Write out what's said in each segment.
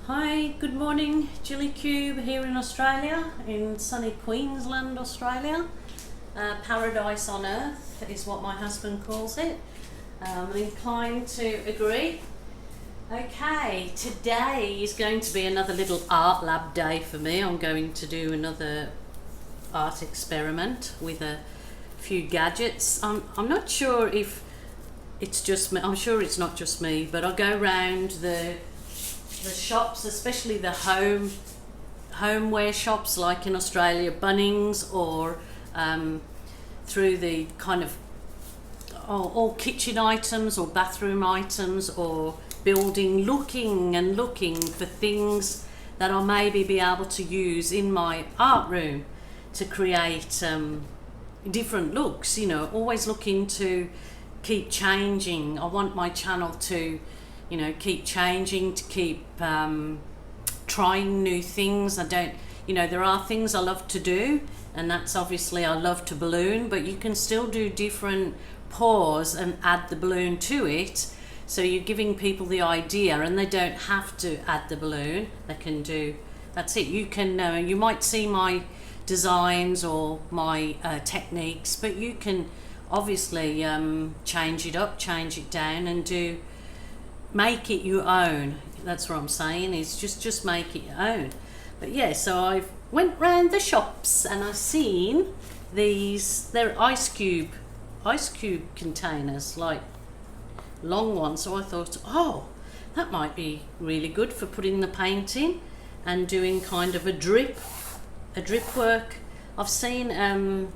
Hi, good morning, IceCube here in Australia, in sunny Queensland, Australia. Paradise on earth is what my husband calls it. I'm inclined to agree. Okay, today is going to be another little art lab day for me. I'm going to do another art experiment with a few gadgets. I'm not sure if it's just me. I'm sure it's not just me, but I go around the shops, especially the homeware shops like in Australia, Bunnings, or through the kind of all kitchen items or bathroom items or building, looking for things that I'll maybe be able to use in my art room to create different looks, you know, always looking to keep changing. I want my channel to, you know, keep changing, to keep trying new things. I don't, you know, there are things I love to do, and that's obviously I love to balloon, but you can still do different pours and add the balloon to it. So you're giving people the idea, and they don't have to add the balloon. They can do, that's it. You can, you might see my designs or my techniques, but you can obviously change it up, change it down, and make it your own. That's what I'm saying, is just make it your own. But yeah, so I went round the shops and I seen these, they're IceCube containers, like long ones. So I thought, oh, that might be really good for putting the paint in and doing kind of a drip work. I've seen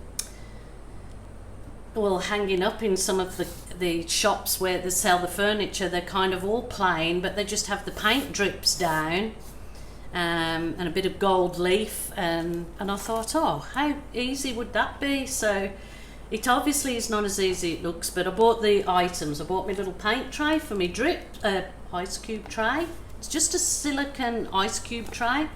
well, hanging up in some of the shops where they sell the furniture, they're kind of all plain, but they just have the paint drips down and a bit of gold leaf, and I thought, oh, how easy would that be? So it obviously is not as easy as it looks, but I bought the items. I bought my little paint tray for my drip IceCube tray. It's just a silicone IceCube tray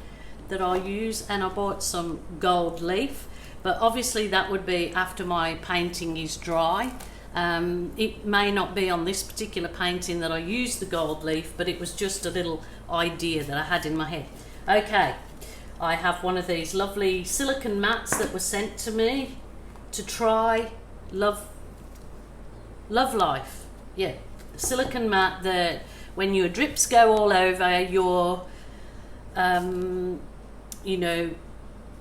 that I use, and I bought some gold leaf. But obviously that would be after my painting is dry. It may not be on this particular painting that I used the gold leaf, but it was just a little idea that I had in my head. Okay, I have one of these lovely silicone mats that were sent to me to try. Love Life. Yeah, silicone mat that when your drips go all over your, you know,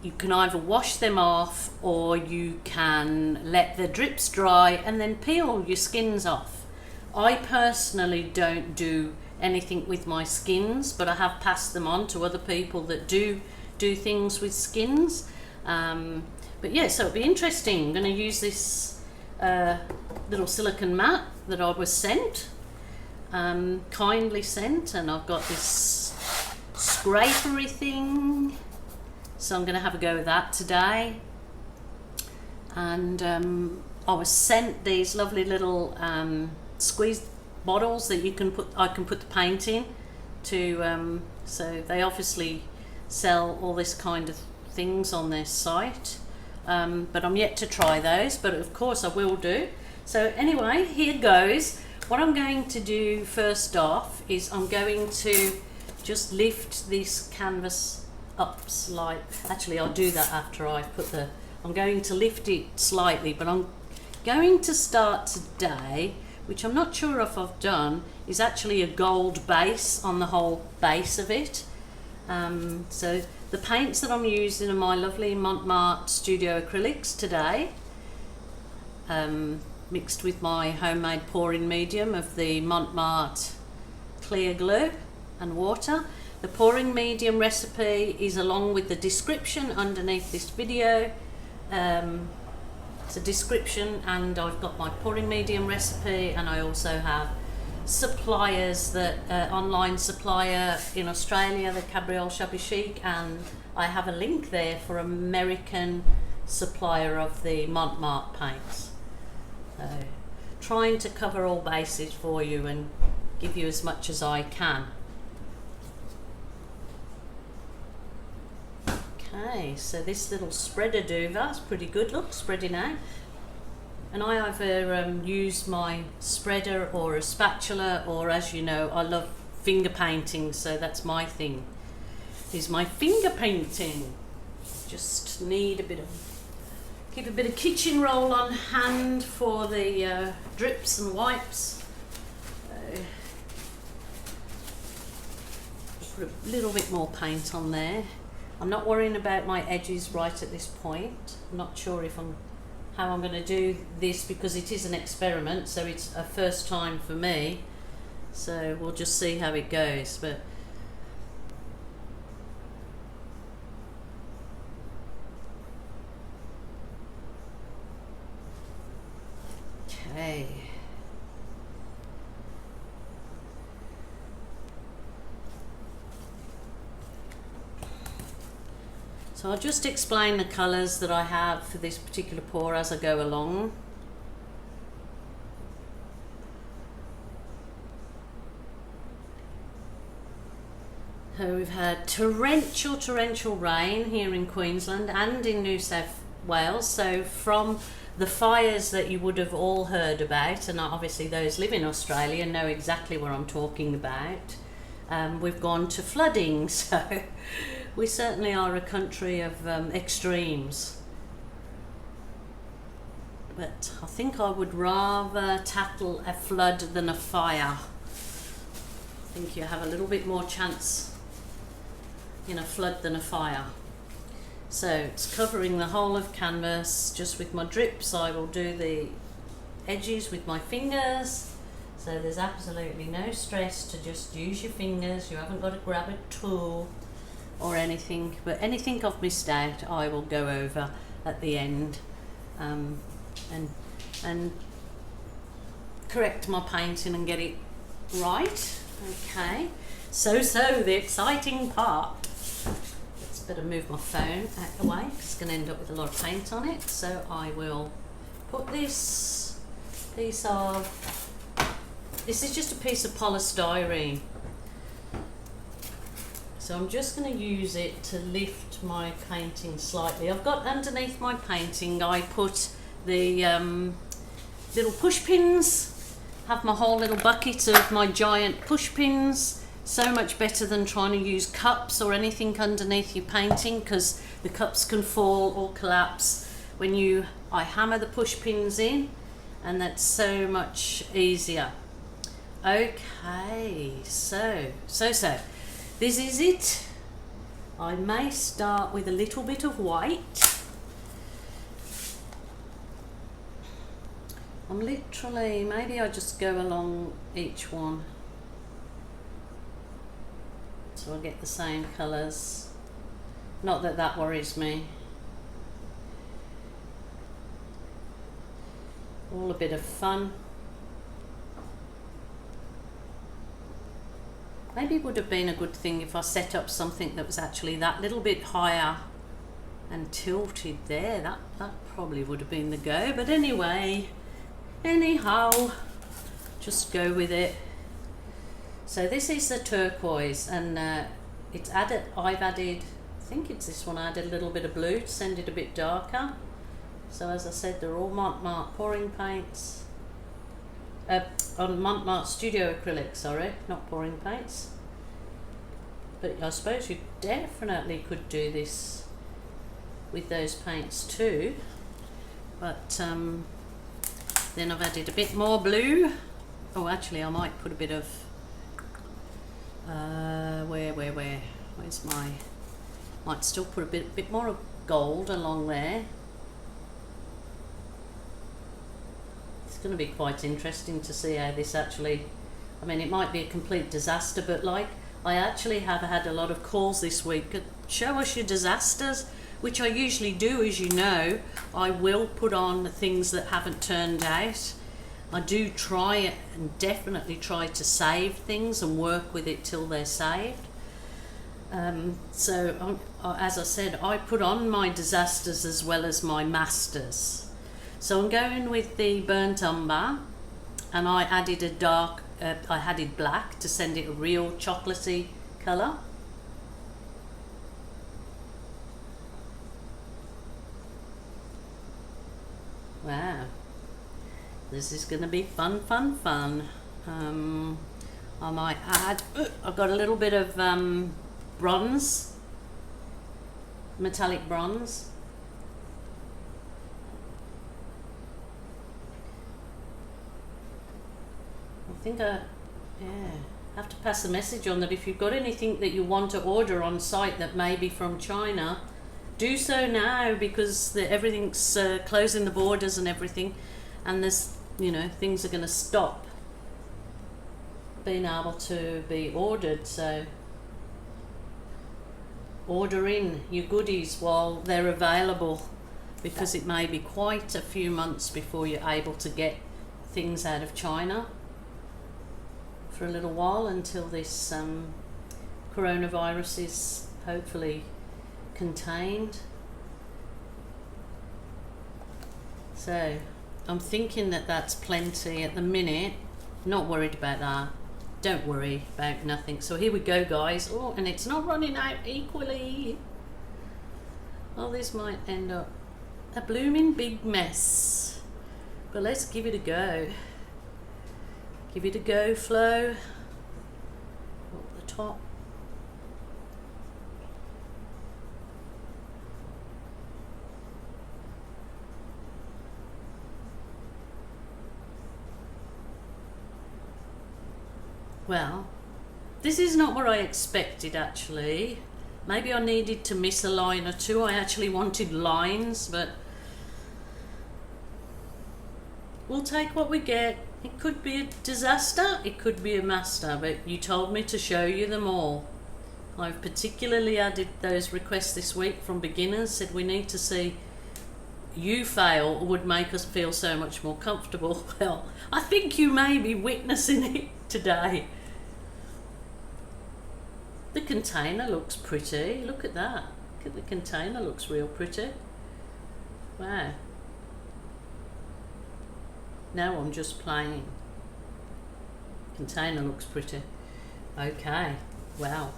you can either wash them off or you can let the drips dry and then peel your skins off. I personally don't do anything with my skins, but I have passed them on to other people that do things with skins. But yeah, so it'll be interesting. I'm going to use this little silicone mat that I was sent, kindly sent, and I've got this scrapery thing. So I'm going to have a go with that today. And I was sent these lovely little squeeze bottles that I can put the paint in to, so they obviously sell all this kind of things on their site, but I'm yet to try those, but of course I will do. So anyway, here goes. What I'm going to do first off is I'm going to just lift this canvas up slight. Actually, I'll do that after I put I'm going to lift it slightly, but I'm going to start today, which I'm not sure if I've done, is actually a gold base on the whole base of it. So the paints that I'm using are my lovely Mont Studio acrylics today, mixed with my homemade pouring medium of the Mont clear glue and water. The pouring medium recipe is along with the description underneath this video. It's a description, and I've got my pouring medium recipe, and I also have suppliers, that online supplier in Australia, the Cabriole Shabby Chic, and I have a link there for American supplier of the Mont paints. So trying to cover all bases for you and give you as much as I can. Okay, so this little spreader duva is pretty good, look, spreading out. And I either use my spreader or a spatula, or, as you know, I love finger painting, so that's my thing, is my finger painting. Just need keep a bit of kitchen roll on hand for the drips and wipes. Put a little bit more paint on there. I'm not worrying about my edges right at this point. I'm not sure how I'm going to do this, because it is an experiment, so it's a first time for me. So we'll just see how it goes. But okay. So I'll just explain the colours that I have for this particular pour as I go along. So we've had torrential rain here in Queensland and in New South Wales. So from the fires that you would have all heard about, and obviously those live in Australia know exactly what I'm talking about, we've gone to flooding. So we certainly are a country of extremes. But I think I would rather tackle a flood than a fire. I think you have a little bit more chance in a flood than a fire. So it's covering the whole of canvas. Just with my drips, I will do the edges with my fingers. So there's absolutely no stress to just use your fingers. You haven't got to grab a tool or anything, but anything I've missed out I will go over at the end and correct my painting and get it right. Okay, so the exciting part. Let's better move my phone out the way, because it's going to end up with a lot of paint on it. So I will put this piece of, this is just a piece of polystyrene. So I'm just going to use it to lift my painting slightly. I've got underneath my painting, I put the little push pins, have my whole little bucket of my giant push pins. So much better than trying to use cups or anything underneath your painting, because the cups can fall or collapse when I hammer the push pins in, and that's so much easier. Okay, so this is it. I may start with a little bit of white. I'm literally, maybe I just go along each one so I'll get the same colours. Not that that worries me. All a bit of fun. Maybe it would have been a good thing if I set up something that was actually that little bit higher and tilted there. That probably would have been the go. But anyhow, just go with it. So this is the turquoise, and I've added, I think it's this one, I added a little bit of blue to send it a bit darker. So as I said, they're all Mont pouring paints. On Mont Studio Acrylic, sorry, not pouring paints. But I suppose you definitely could do this with those paints too. But then I've added a bit more blue. Oh, actually I might put a bit of where's my, might still put a bit more of gold along there. It's going to be quite interesting to see how this actually, I mean, it might be a complete disaster, but like, I actually have had a lot of calls this week. Show us your disasters, which I usually do, as you know. I will put on things that haven't turned out. I do try and definitely try to save things and work with it till they're saved. So as I said, I put on my disasters as well as my masters. So I'm going with the burnt umber, and I added a dark, I added black to send it a real chocolatey colour. Wow, this is going to be fun. I might add, I've got a little bit of bronze, metallic bronze. I think I have to pass a message on that if you've got anything that you want to order on site that may be from China, do so now, because everything's closing the borders and everything, and there's, you know, things are going to stop being able to be ordered. So order in your goodies while they're available, because it may be quite a few months before you're able to get things out of China for a little while, until this coronavirus is hopefully contained. So I'm thinking that that's plenty at the minute. Not worried about that. Don't worry about nothing. So here we go, guys. Oh, and it's not running out equally. Oh, this might end up a blooming big mess, but let's give it a go. Give it a go, Flo. Up the top. Well, this is not what I expected, actually. Maybe I needed to miss a line or two. I actually wanted lines, but we'll take what we get. It could be a disaster, it could be a master, but you told me to show you them all. I've particularly added those requests this week from beginners, said we need to see you fail, would make us feel so much more comfortable. Well, I think you may be witnessing it today. The container looks pretty. Look at that. Look at the container, looks real pretty. Wow. Now I'm just playing. Container looks pretty. Okay. Wow.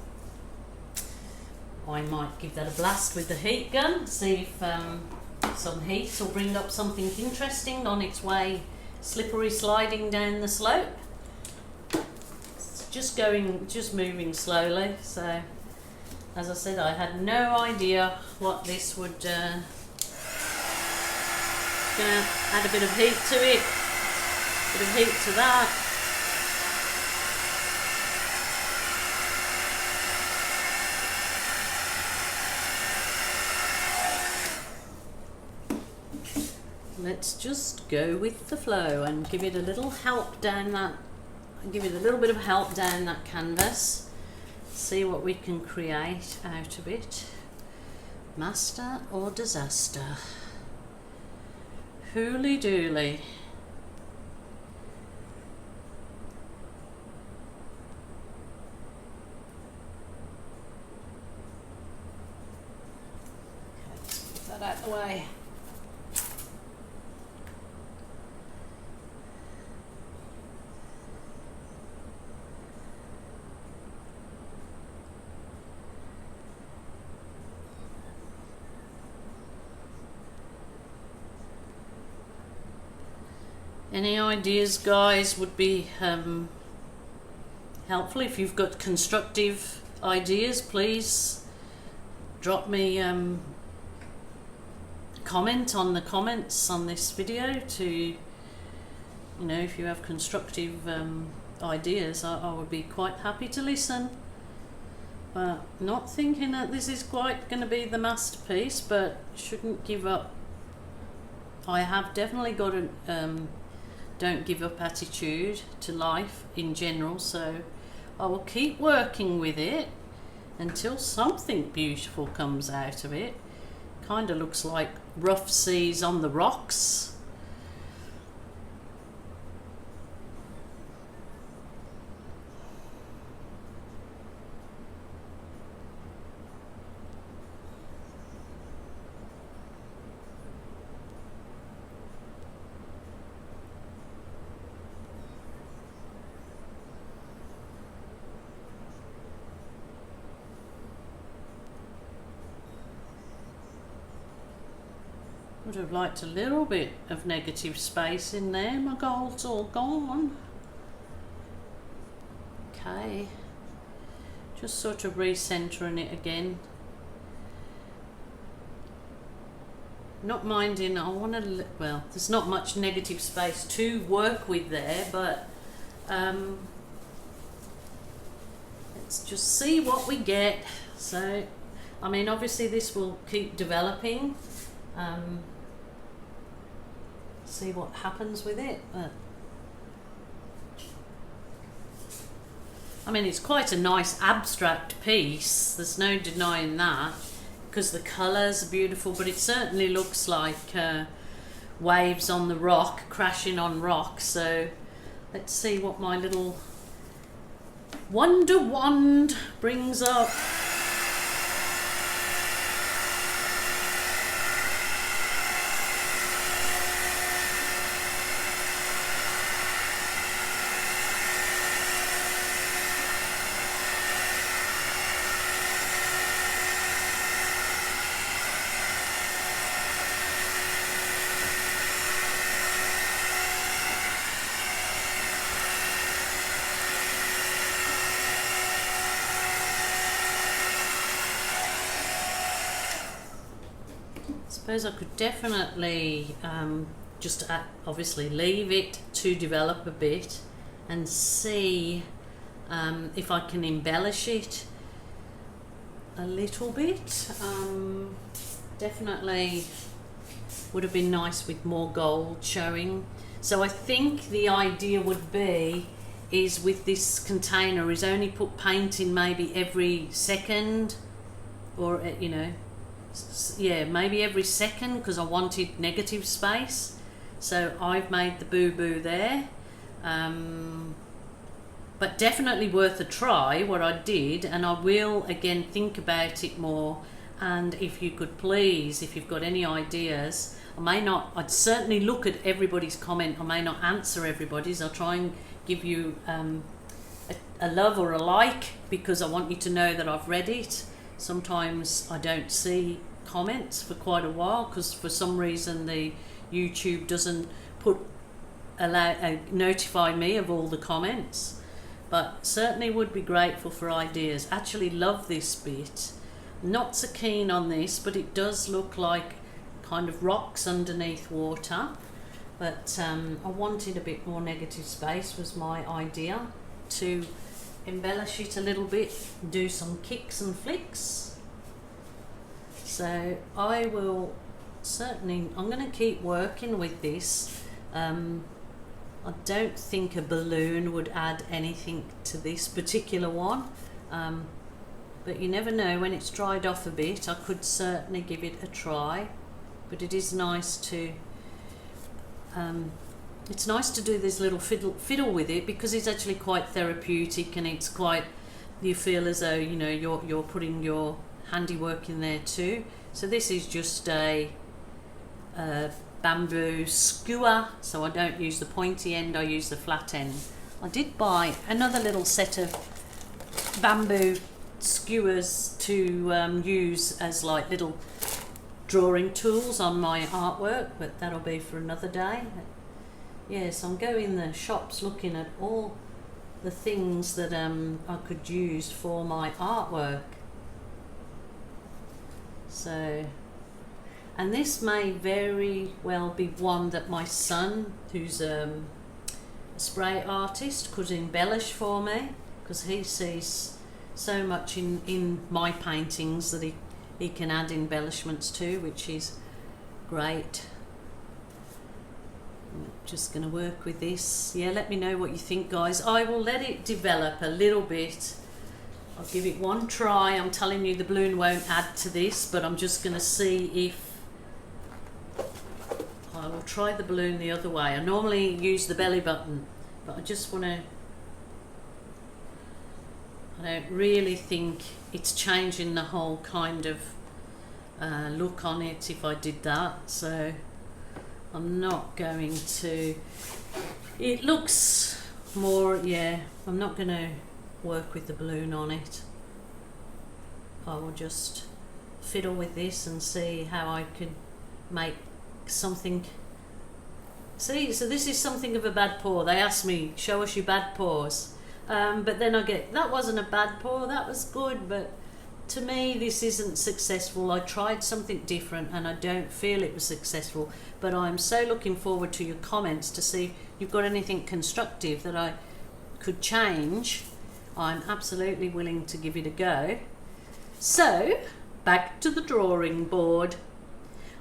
I might give that a blast with the heat gun. See if some heat will bring up something interesting on its way, slippery sliding down the slope. It's just moving slowly. So, as I said, I had no idea what this would. Gonna add a bit of heat to it. Bit of heat to that. Let's just go with the flow and give it a little help down that. Give it a little bit of help down that canvas. See what we can create out of it. Master or disaster? Hooly dooly. Okay, let's put that out of the way. Any ideas, guys, would be helpful. If you've got constructive ideas, please drop me a comment on the comments on this video to, you know, if you have constructive ideas, I would be quite happy to listen. But not thinking that this is quite going to be the masterpiece, but shouldn't give up. I have definitely got a don't give up attitude to life in general, so I will keep working with it until something beautiful comes out of it. Kind of looks like rough seas on the rocks. Would have liked a little bit of negative space in there. My gold's all gone. okay. Just sort of recentering it again. Not minding, I want to, well, there's not much negative space to work with there, but let's just see what we get. So, I mean, obviously this will keep developing. See what happens with it. But I mean, it's quite a nice abstract piece. There's no denying that, because the colours are beautiful, but it certainly looks like waves on the rock, crashing on rock. So let's see what my little wonder wand brings up. I suppose I could definitely just obviously leave it to develop a bit and see if I can embellish it a little bit. Definitely would have been nice with more gold showing. So I think the idea would be is with this container is only put paint in maybe every second, or you know, yeah, maybe every second, because I wanted negative space. So I've made the boo-boo there, but definitely worth a try what I did, and I will again think about it more. And if you could please, if you've got any ideas, I'd certainly look at everybody's comment. I may not answer everybody's. I'll try and give you a love or a like, because I want you to know that I've read it. Sometimes I don't see comments for quite a while, because for some reason the YouTube doesn't notify me of all the comments. But certainly would be grateful for ideas. Actually love this bit. Not so keen on this, but it does look like kind of rocks underneath water. But I wanted a bit more negative space, was my idea, to embellish it a little bit, do some kicks and flicks. So I will certainly, I'm going to keep working with this. I don't think a balloon would add anything to this particular one, but you never know. When it's dried off a bit, I could certainly give it a try. But it is nice to it's nice to do this little fiddle with it, because it's actually quite therapeutic, and it's quite, you feel as though, you know, you're putting your handiwork in there too. So this is just a bamboo skewer, so I don't use the pointy end, I use the flat end. I did buy another little set of bamboo skewers to use as like little drawing tools on my artwork, but that'll be for another day. Yes, I'm going the shops looking at all the things that I could use for my artwork. So, and this may very well be one that my son, who's a spray artist, could embellish for me, because he sees so much in my paintings that he can add embellishments to, which is great. I'm just going to work with this. Yeah, let me know what you think, guys. I will let it develop a little bit. I'll give it one try. I'm telling you, the balloon won't add to this, but I'm just going to see if I will try the balloon the other way. I normally use the belly button, but I just want to, I don't really think it's changing the whole kind of look on it if I did that, so I'm not going to. It looks more, yeah, I'm not going to work with the balloon on it. I will just fiddle with this and see how I could make something. See, so this is something of a bad pour. They asked me, show us your bad pours. But then I get, that wasn't a bad pour, that was good, but to me this isn't successful. I tried something different and I don't feel it was successful, but I'm so looking forward to your comments to see if you've got anything constructive that I could change. I'm absolutely willing to give it a go. So back to the drawing board.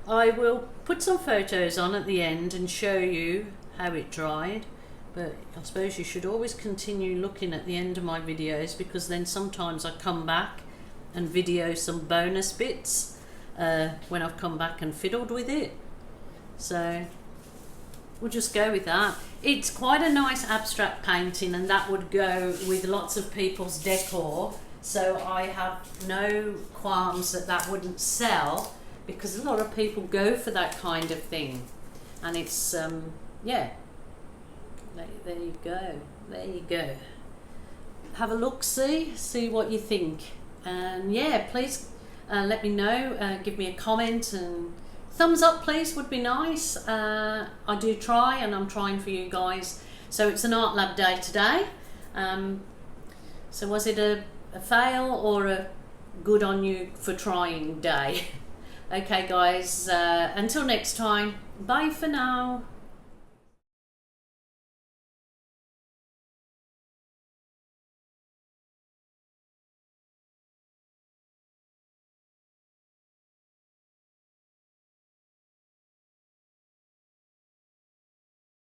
I will put some photos on at the end and show you how it dried, but I suppose you should always continue looking at the end of my videos, because then sometimes I come back and video some bonus bits when I've come back and fiddled with it. So we'll just go with that. It's quite a nice abstract painting, and that would go with lots of people's decor, so I have no qualms that that wouldn't sell, because a lot of people go for that kind of thing. And it's yeah, there you go, there you go. Have a look, see what you think, and yeah, please let me know, give me a comment, and thumbs up please would be nice. I do try, and I'm trying for you guys. So it's an art lab day today. So was it a fail or a good on you for trying day? Okay guys, until next time, bye for now.